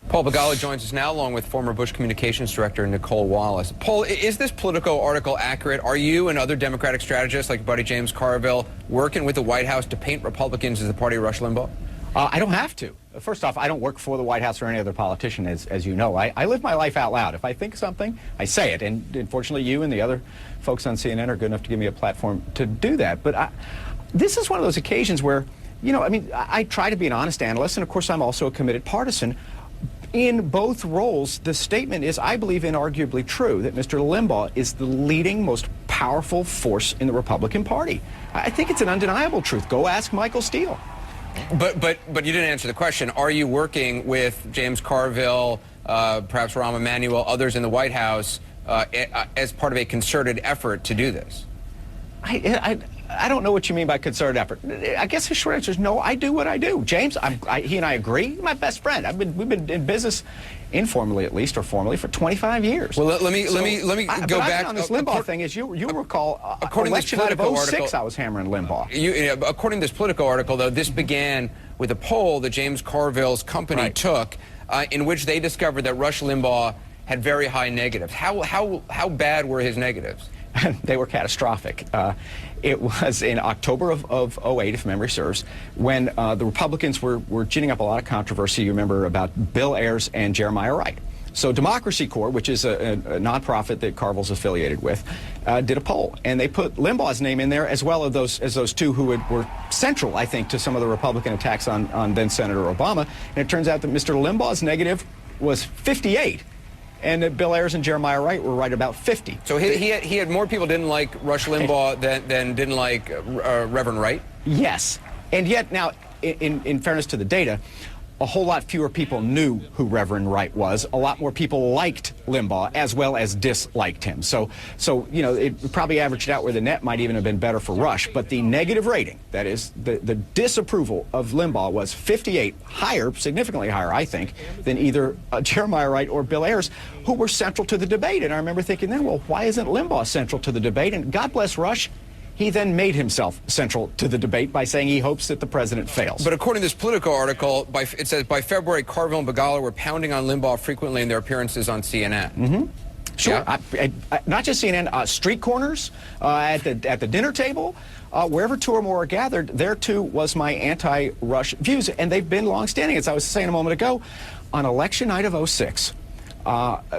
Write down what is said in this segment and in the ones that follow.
Paul Begala joins us now, along with former Bush Communications Director Nicole Wallace. Paul, is this Politico article accurate? Are you and other Democratic strategists like buddy James Carville working with the White House to paint Republicans as the party of Rush Limbaugh? I don't have to. First off, I don't work for the White House or any other politician, as you know. I live my life out loud. If I think something, I say it. And unfortunately, you and the other folks on CNN are good enough to give me a platform to do that. But this is one of those occasions where, you know, I mean, I try to be an honest analyst, and of course, I'm also a committed partisan. In both roles, the statement is, I believe, inarguably true, that Mr. Limbaugh is the leading, most powerful force in the Republican Party. I think it's an undeniable truth. Go ask Michael Steele. But you didn't answer the question. Are you working with James Carville, perhaps Rahm Emanuel, others in the White House as part of a concerted effort to do this? I don't know what you mean by concerted effort. I guess the short answer is no. I do what I do. James, he and I agree. He's my best friend. We've been in business, informally at least, or formally, for 25 years. Well, let me go back on this Limbaugh thing. As you recall, according to this Politico article, I was hammering Limbaugh. According to this Politico article, though, this began with a poll that James Carville's company took, in which they discovered that Rush Limbaugh had very high negatives. How bad were his negatives? They were catastrophic. It was in October of 08, if memory serves, when the Republicans were ginning up a lot of controversy, you remember, about Bill Ayers and Jeremiah Wright. So Democracy Corps, which is a nonprofit that Carville's affiliated with, did a poll, and they put Limbaugh's name in there, as well as those two who were central, I think, to some of the Republican attacks on then Senator Obama. And it turns out that Mr. Limbaugh's negative was 58. And Bill Ayers and Jeremiah Wright were right about 50. So he had more people didn't like Rush Limbaugh than didn't like Reverend Wright? Yes. And yet now, in fairness to the data, a whole lot fewer people knew who Reverend Wright was. A lot more people liked Limbaugh as well as disliked him. So you know, it probably averaged out where the net might even have been better for Rush. But the negative rating, that is, the disapproval of Limbaugh, was 58, higher, significantly higher, I think, than either Jeremiah Wright or Bill Ayers, who were central to the debate. And I remember thinking then, well, why isn't Limbaugh central to the debate? And God bless Rush, he then made himself central to the debate by saying he hopes that the president fails. But according to this Politico article, it says by February, Carville and Begala were pounding on Limbaugh frequently in their appearances on CNN. Mm-hmm. Sure. Yeah. Not just CNN, street corners, at the dinner table, wherever two or more are gathered, there too was my anti-Rush views, and they've been long-standing. As I was saying a moment ago, on election night of 06,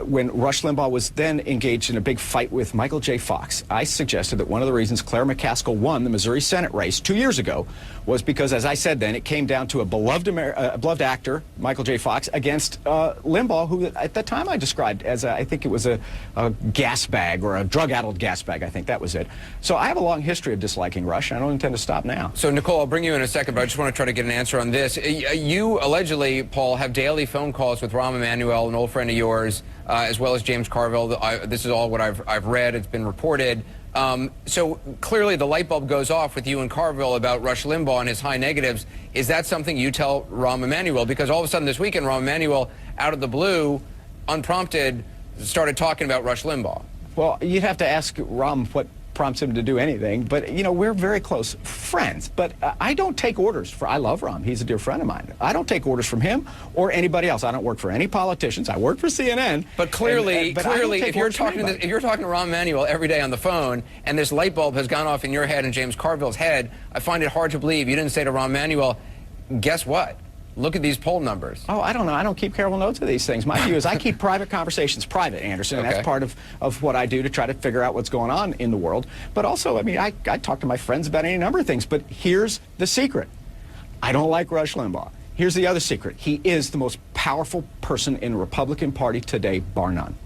when Rush Limbaugh was then engaged in a big fight with Michael J. Fox, I suggested that one of the reasons Claire McCaskill won the Missouri Senate race 2 years ago was because, as I said then, it came down to a beloved actor, Michael J. Fox, against Limbaugh, who at the time I described as, I think it was a gas bag, or a drug-addled gas bag, I think that was it. So I have a long history of disliking Rush, and I don't intend to stop now. So, Nicole, I'll bring you in a second, but I just want to try to get an answer on this. You allegedly, Paul, have daily phone calls with Rahm Emanuel, an old friend of yours, as well as James Carville. This is all what I've read. It's been reported. So clearly the light bulb goes off with you and Carville about Rush Limbaugh and his high negatives. Is that something you tell Rahm Emanuel? Because all of a sudden this weekend, Rahm Emanuel, out of the blue, unprompted, started talking about Rush Limbaugh. Well, you'd have to ask Rahm what prompts him to do anything, but you know, we're very close friends. But I don't take orders I love Rahm. He's a dear friend of mine. I don't take orders from him or anybody else. I don't work for any politicians. I work for CNN. But clearly, if you're talking to Rahm Emanuel every day on the phone, and this light bulb has gone off in your head and James Carville's head, I find it hard to believe you didn't say to Rahm Emanuel, guess what? Look at these poll numbers. Oh, I don't know. I don't keep careful notes of these things. My view is I keep private conversations private, Anderson, and that's part of what I do to try to figure out what's going on in the world. But also, I mean, I talk to my friends about any number of things, but here's the secret. I don't like Rush Limbaugh. Here's the other secret. He is the most powerful person in the Republican Party today, bar none.